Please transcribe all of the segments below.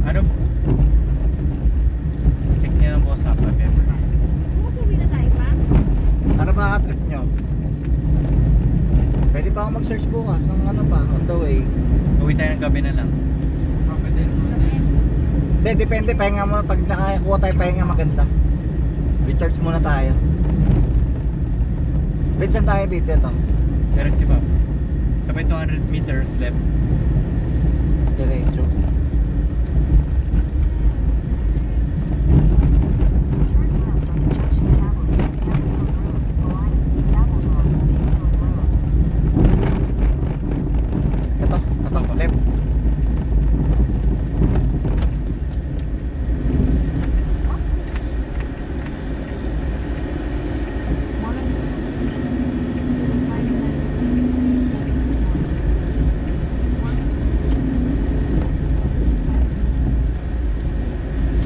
Ano? Check niya ng boss up. Bukas uwi na tayo pa. Para makatrip nyo. Pwede pa ako mag-search bukas ng ano pa, on the way. Uwi tayo ng gabi na lang. Hindi, depende. Pahinga muna. Pag nakakuha tayo pahinga maganda. Recharge muna tayo. Bid, saan tayo bid dito? Diretso ba? Sabay 200 meters left. Diretso. Ito, left.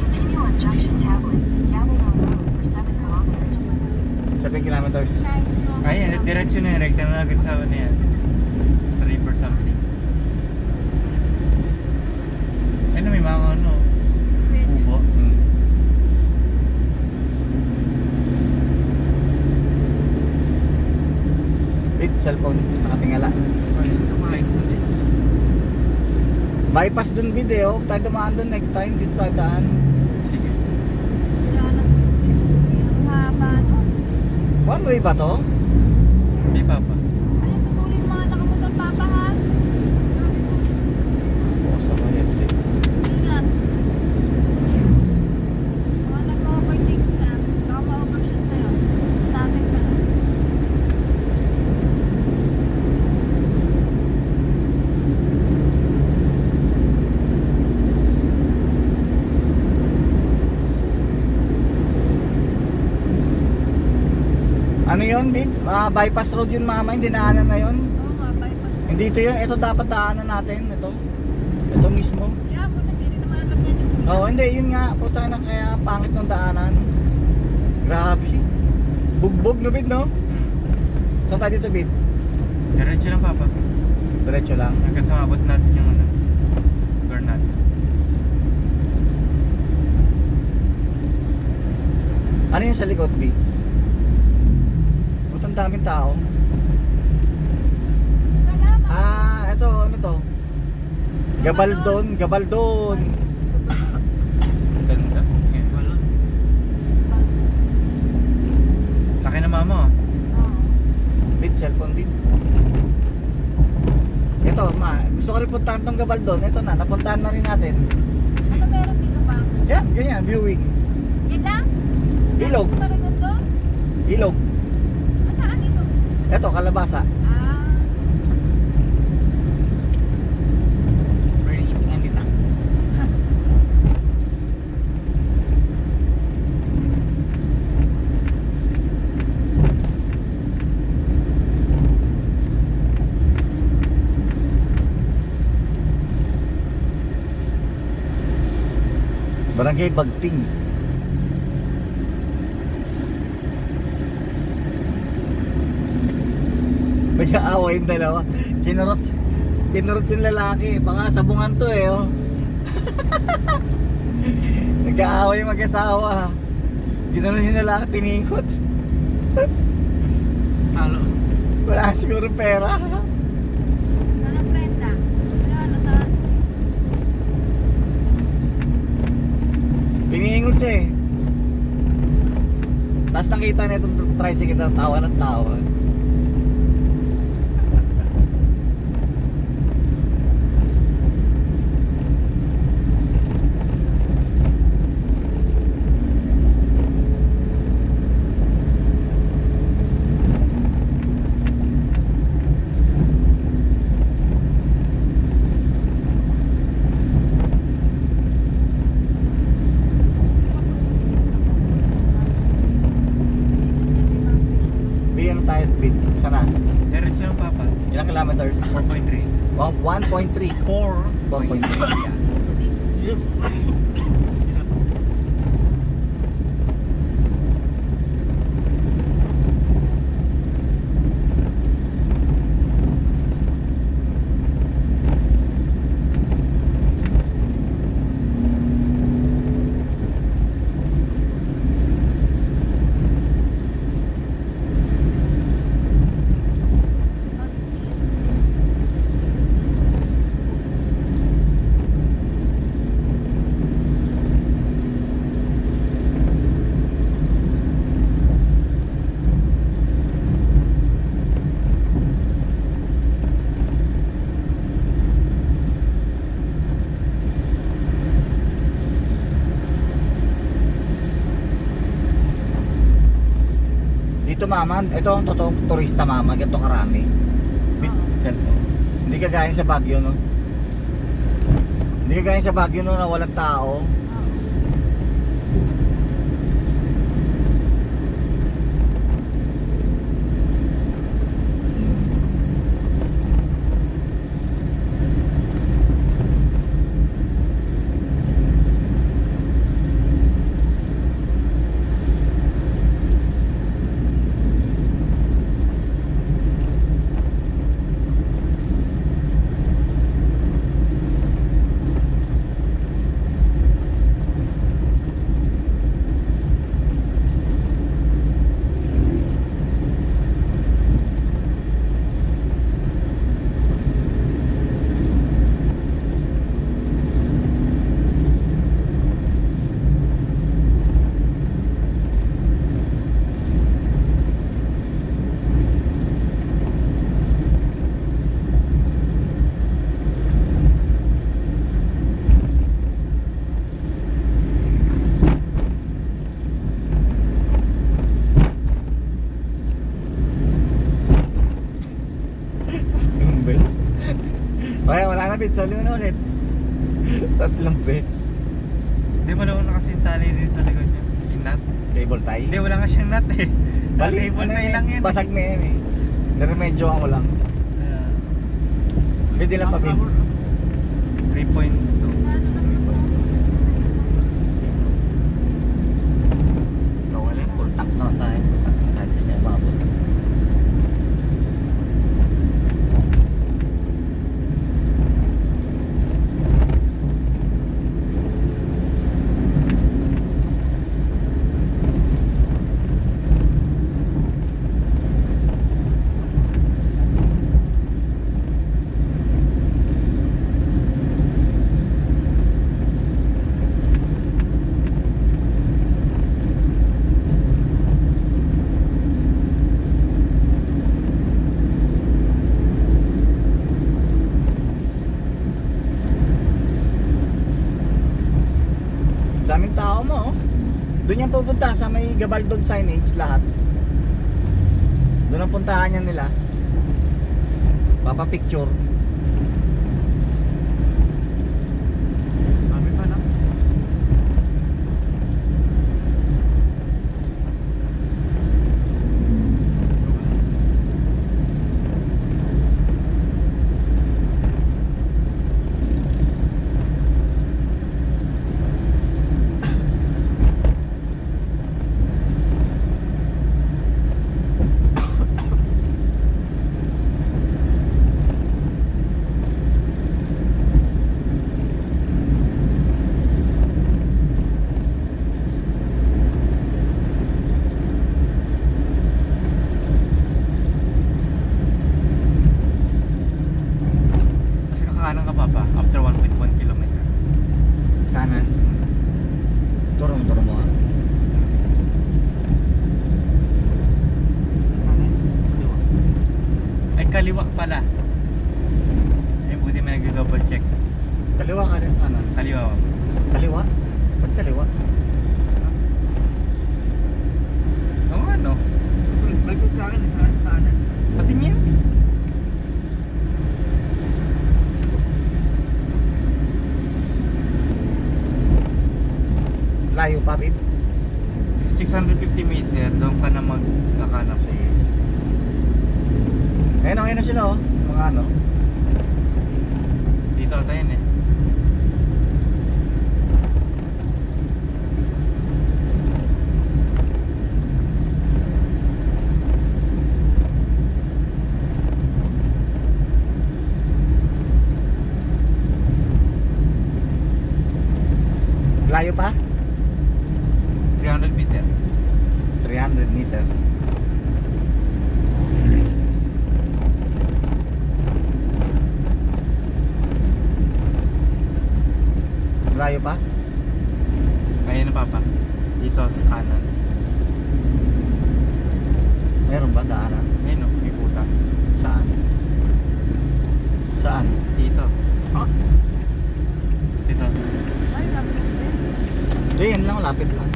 Continue on Junction Tablet, Yamano Road for 7 kilometers. 7 kilometers. Ay, diretso na yan. Rekta na agad sa ano yan. Sa river something. Ano, may mga ano. Kubo. Bid, cellphone. Nakatingala. Ayun, kumain sa din. Bypass dun bid eh. Huwag tayo dumaan dun next time. Dito tayo daan. Sige. Ang haba no. One way ba to? Hindi pa pa. Ay, tutulin mga nakamotor papa ha. Oo, sa bayad eh. Ingat. Mga nag-overtake sila. Baka ma-overshoot sa'yo. Sa atin ka lang. Ano yun, bid? Bypass road yun mama. Hindi naanan na yun. Oo nga, bypass. Hindi ito yun. Ito dapat daanan natin. Ito mismo. Kaya po, hindi rin naman alam niya ni Kuya. Oo, hindi. Yun nga. Puta na kaya pangit ng daanan. Grabe. Bugbog no, bid, no? Saan tayo dito, bid? Diretso lang papa. Diretso lang. Hanggang sa mabot natin yung ano. Lugar natin. Ano yung sa likod, bid? Puta, ang daming tao. Salamat. Ito, ano to? Gabaldon, Gabaldon. Ganda. Yan, balon. Laki na mama oh. Oo. Bid, cellphone, bid. Ito, ma. Gusto ko rin puntahan tong Gabaldon. Ito na, napuntahan na rin natin. Ano meron dito pa? Yan, ganyan, viewing. Yan lang? Ilog. Maragot doon? Ilog. Saan ito? Ito, kalabasa. Ah. Very eating ang kita. Barangay Bagting. Mag-aaway yung dalawa. Kinurot yung lalaki. Baka sabungan to eh, oh. Nag-aaway yung mag-asawa. Ginanon yung lalaki, pinikot. Talo. Wala siguro pera. Saan ang prenda? Ano to? Piningot siya eh. Tapos nakita na itong tricycle na tawa ng tawa. Bigyan tayo bid. Sana. Diretso lang papa. Ilang kilometers? 4.3. 1.3. 4.3. Dito mama, ito ang totoong turista mama, ganito karami. Hindi kagaya sa Baguio, no? Hindi kagaya sa Baguio, no, na walang tao. Okay, wala na bit. Sali mo na ulit. 3 beses. Hindi mo lang kasi yung tali rin sa likod niya. Yung nut. Cable tie. Hindi, wala nga siyang nut eh. Bali, Cable ano tie yan, lang yan. basag na yan eh. Niremedyohan ko lang. Pwede lang pabin. 3.2. Okay lang, full tank na tayo. Full tank na tayo sa inyo, babot. Daming tao mo, oh. Doon yan pupunta sa may Gabaldon signage lahat. Doon ang puntahan yan nila. Papapicture. Mami pa lang. Mas kakanan ka pa ba? After 1.1 kilometer. Kanan. Turong mo, ah. Ay, kaliwa pala. Ay, buti may nag-double check. Kaliwa ka rin, kanan. Kaliwa. Kaliwa? Ba't kaliwa? Oo, ano? Mag-check sa akin, sa kanan. Patingin. Layo pa, babe. 650 meter, doon ka na magkakanap. Sige. Ayun na sila, oh. Mga ano. Dito ata yun eh. Layo pa? 300 meter. 300 meter. Layo pa? Kaya na papa. Dito, kanan. Meron ba daanan? Ayun o, may butas. Saan? Saan? Dito. Ha? Dito. Ay, lapit din. Hindi, yan lang, lapit lang.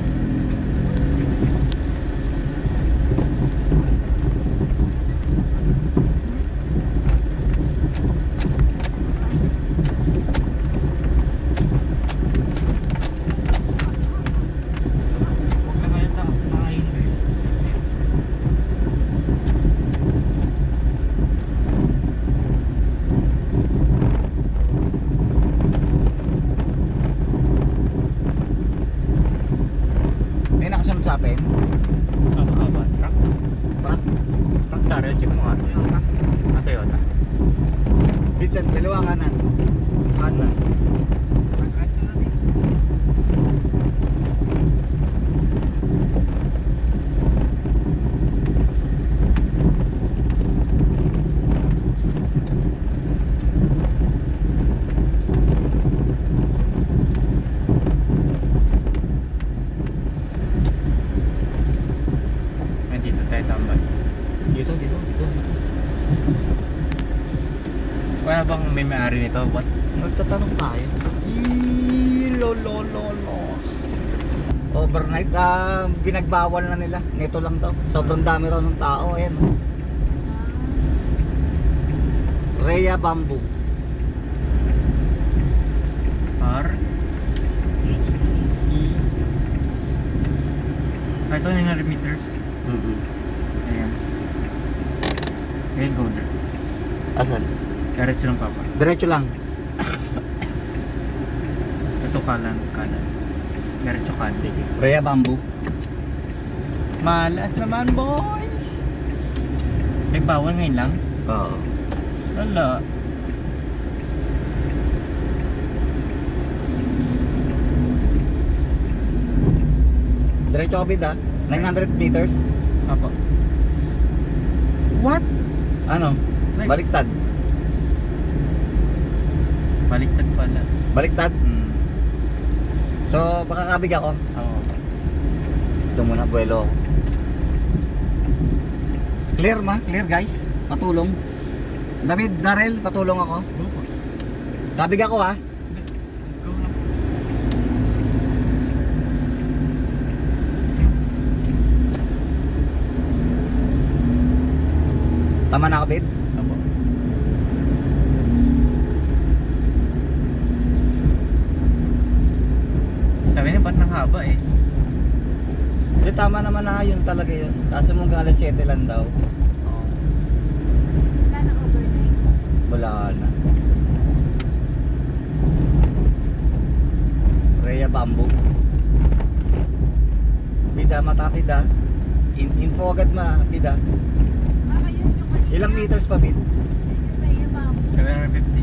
natin? Ano ka ba? Truck? Truck. Truck Daryl, check mo nga. Toyota. Toyota. Vincent, kaliwa kanan. Kanan. Nag-rides na natin. Dito tayo tambay. Dito. Wala bang may may-ari nito? What? Nagtatanong tayo. Lo. Overnight, binagbawal na nila. Nito lang daw. Sobrang dami raw ng tao. Ayan. Rhea Bamboo. R E ito 900 meters. Ayan. Okay, go there. Asan? Diretso lang papa. Diretso lang. Ito kanan. Diretso kanan. Rhea Bamboo. Malas naman boy! Nagbawal ngayon lang? Oo. Wala. Diretso ka bida. 900 meters. Apo. What? Ano? Like- Baliktad. Baliktad pala. Baliktad. Hmm. So, makakabig ako. Oo. Ito muna, buwelo ako. Clear clear guys. Patulong. David, Darrell, patulong ako. Go po. Kabig ako ha. Go na. Tama na kabid. Apo. Sabi niya, ba't nang haba eh? Hindi, tama naman na yun talaga yun. Kaso mong alas 7 lang daw. Oo. Wala na overnight. Wala na. Rhea Bamboo. Bida, matapid ha. Info agad bida. Baka yun yung kanina. Ilang meters pa bid? Yung Rhea Bamboo. 750.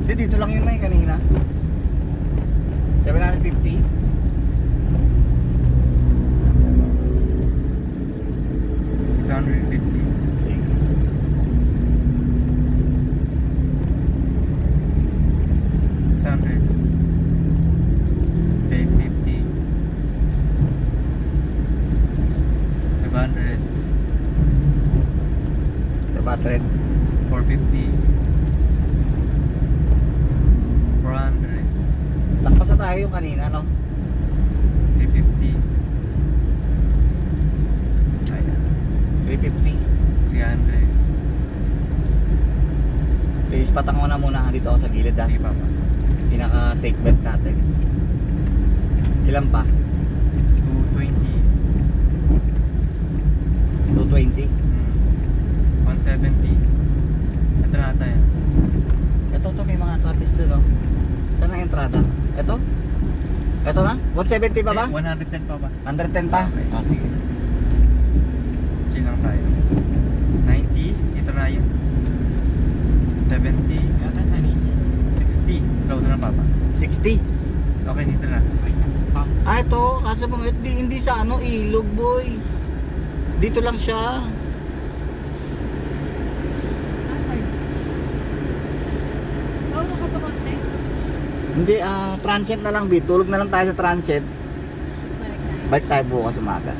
Hindi, dito lang yun may kanina. 750. 650. Sige. Battery. 450. 400. Lakpas na tayo yung kanina, no? 350. Ayan. 350. 300. Please, patango na muna dito ako sa gilid ha. Sige papa. Pinaka safe bet natin. Ilan pa? 220. 220. 170. Ito na tayo. Ito may mga cutters doon, no? Saan ang entrada? Ito? Ito na? 170 pa ba? 110 pa ba? 110 pa? Okay. Ah, sige. Chill lang tayo. 90. Dito na yun. 70. 60. Slow na papa. 60. Okay, dito na. Ah, ito. Kaso mga hindi sa ano, ilog, boy. Dito lang siya. Nasaan? Oo, nakapakonte. Hindi, transient na lang, bit. Tulog na lang tayo sa transient. Balik tayo. Balik tayo bukas umaga.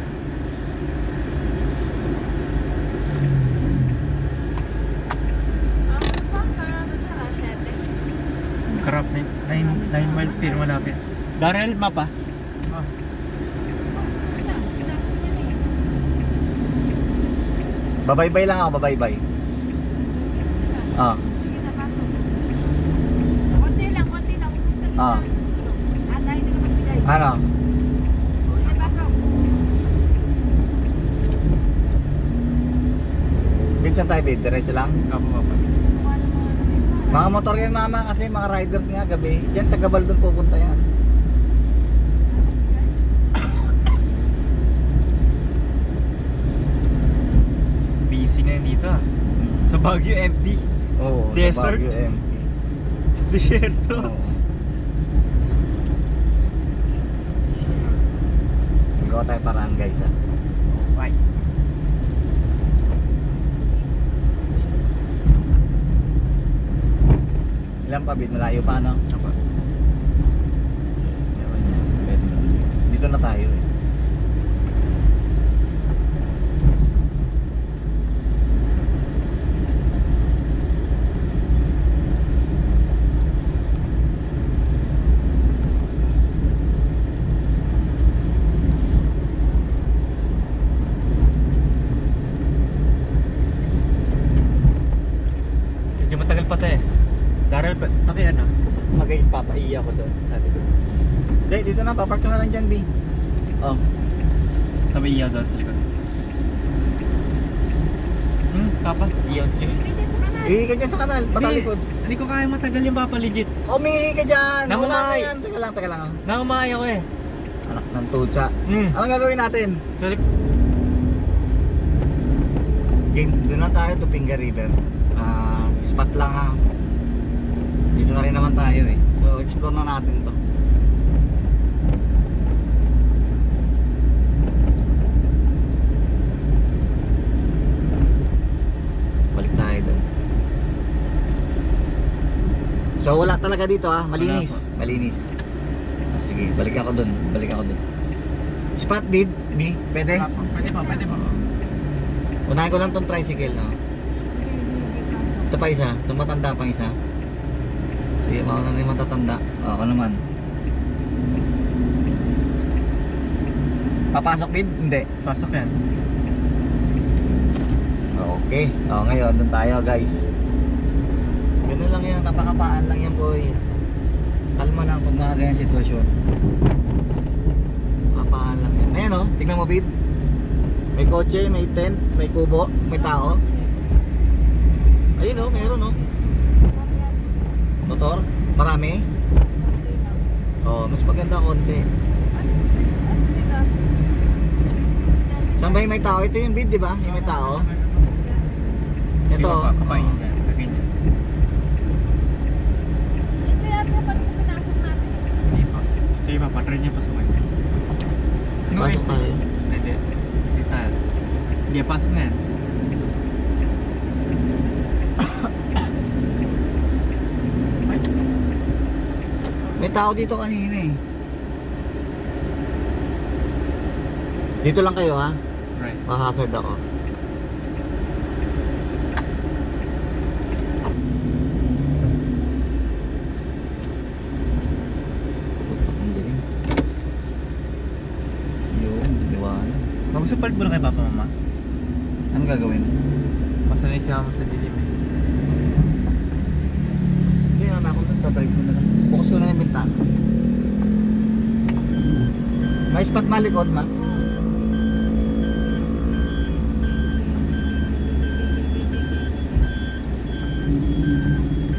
Karap na 9 miles pero malapit. Darrell, mapa. Ah. Babaybay lang ako, babaybay. Ah. Sige na, pasok. Konti lang. Kung sa gitna. Ah. Tayo na magbigay. Ano? Sige, pasok. Minsan tayo, bit. Diretso lang. Apo papa. Mukha ng mga namin. Mga motor yan, mama, kasi mga riders nga gabi. Diyan sa Gabaldon pupunta yan. Baguio empty. Oo, Desert. Baguio empty. Desierto. Oo. Ikaw tayo paraan guys ha. Bye. Ilan pa bid? Malayo pa no? Apa? Meron yan. Pwede na. Dito na tayo eh. Medyo matagal pa tayo. Daryl, paki ano? Mag-ipapaiya ko doon. Sabi ko. Hindi, dito na. Papark ka na lang dyan B. Oh. Sabi iyaw doon sa likod. Papa, iyaw sa likod. Hindi sa kanan. Ihi ka dyan sa kanal. Patalikod. Hindi ko kaya matagal yung Papa, legit. Umihi ka dyan. Wala na Namamay. yan. Teka lang. Oh. Nakamaya ko eh. Anak ng tutsa. Anong gagawin natin? Sa likod. Game, doon na tayo to Pinga River. Spot lang ha. Dito na rin naman tayo eh. So explore na natin to. Balik tayo doon. So wala talaga dito ha. Malinis. Wala po. Malinis. Sige, balik ako doon. Spot bid, B, pwede? Pwede pa. Unahin ko lang tong tricycle no. Ito pa isa, itong matanda pang isa. Sige, mauna na yung matatanda. Ako naman. Papasok bid? Hindi. Pasok yan. Okay. Ngayon, doon tayo guys. Ganun lang yan, kapakapaan lang yan boy. Kalma lang pag mga ganyan sitwasyon. Kapakapaan lang yan. Ayan o, tignan mo bid. May kotse, may tent, may kubo, may tao. Ayun o, meron o. Motor? Marami? Mas maganda konti. Saan ba yung may tao? Ito yung bid, di ba? Yung may tao. Ito. Kamay. Kaganyan. Ito yata pag pinasok natin. Hindi pa. Sige pa, patry niya pasok. Pasok tayo. Hindi. Hindi tayo. Hindi, pasok na yan. May tao dito kanina eh. Dito lang kayo ha. Right. Ma-hazard ako. Putak ang dilim. Yun, liwanag. Mag-support mo na kay Papa Mama. Anong gagawin? Masanay si Mama sa dilim eh. Hindi na ako nagdadrive ko na lang. Bukas ko na yung bintana. May spot malikot ma.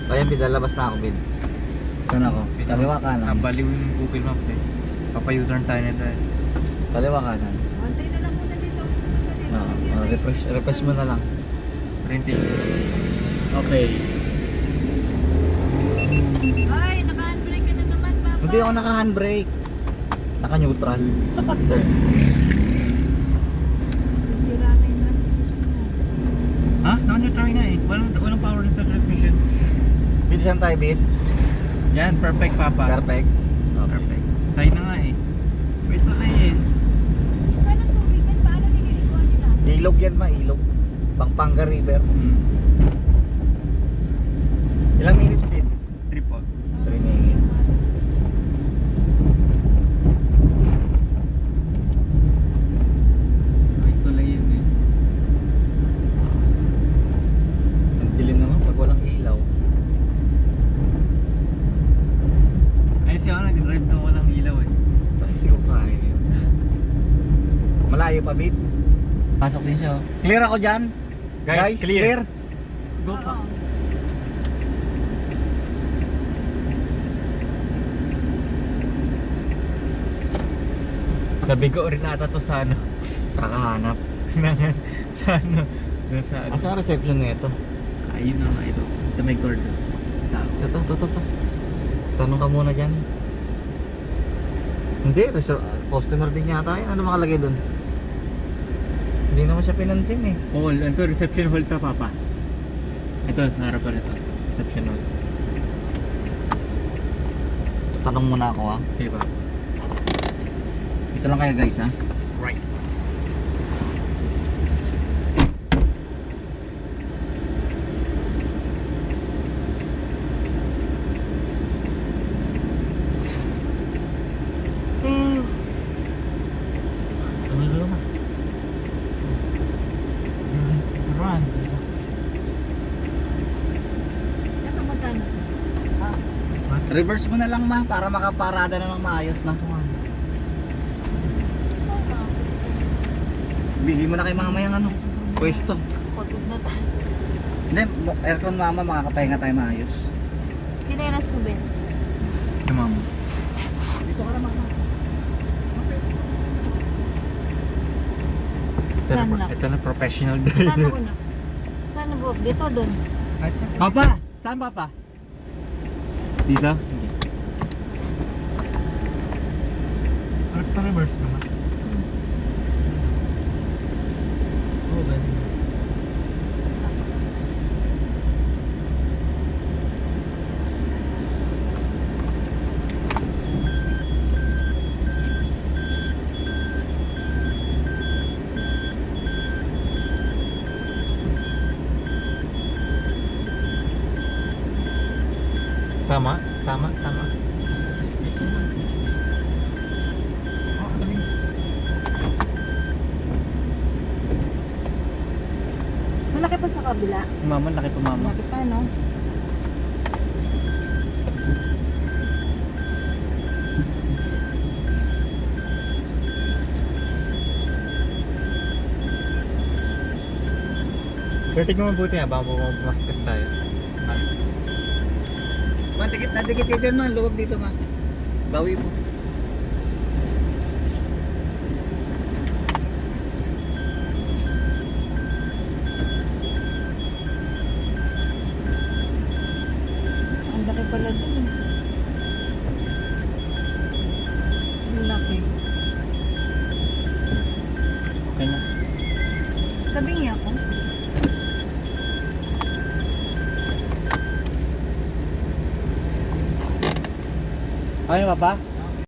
Ayan, bid, lalabas na ako, bid. Saan ako? Kaliwa kanan. Baliw yung Google Map eh. Papa-U-turn tayo nito eh. Kaliwa kanan. Antay na lang muna dito. Refresh mo na lang. Printing. Okay. Ay, naka-handbrake ka na naman, Papa. Hindi ako naka-handbrake. Naka-neutral. Sira na yung transmission mo. Ha? Naka-neutral nga eh. Walang power sa transmission. Bid, saan tayo, bid? Yan, perfect Papa. Perfect. Perfect. Sign na nga eh. Wait na eh. Saan ang tubig yan? Paano nililikuan nyo na? Ilog yan ma, ilog. Pampanga River. Ilang minutes, bid? Trip po. 3 minutes. Ay, tulay yan eh. Ang dilim naman pag walang ilaw. Ay, siya ako nag-drive na walang ilaw eh. Hindi ko kaya yun. Malayo pa, bid. Pasok din siya. Oh. Clear ako dyan. Guys, clear. Go Oo. pa. Nabigo rin ata to sa ano. Kakahanap. sa ano. Doon sa ano. Asa ang reception nito? Ayun na nga ito. Ito may cord. Tao. Ito. Tanong ka muna dyan. Hindi, customer din yata yan. Ano makalagay dun? Hindi naman siya pinansin eh. Hall. Ito, reception hall to, Papa. Ito, sa harapan ito. Reception hall. Tanong muna ako ha. Sige, Papa. Ito lang kaya guys ha. Right. Run. Ito magkano? Reverse mo na lang ma para makaparada na ng maayos ma. Bili mo na kay mamayang ano, pwesto. Pagod na tayo. Hindi, aircon mama, makakapahinga tayo maayos. Chinelas ko ba? Ito, Mama. Dito ka na mama. Saan na? Ito na professional Saan driver. ako na? Saan ako? Dito, doon. Papa! Saan, Papa? Dito? Hindi. Reverse naman. Oh, ganun. Tama. Malaki pa sa kabila. Mama, laki pa, Mama. Malaki pa, no? Pero tignan mo mabuti baka bumaskas tayo. Ma, dikit ka dyan ma, luwag dito ma. Bawi mo. Ang laki pala dun. Ang laki. Okay na. Tabingi ako. Okay, Papa?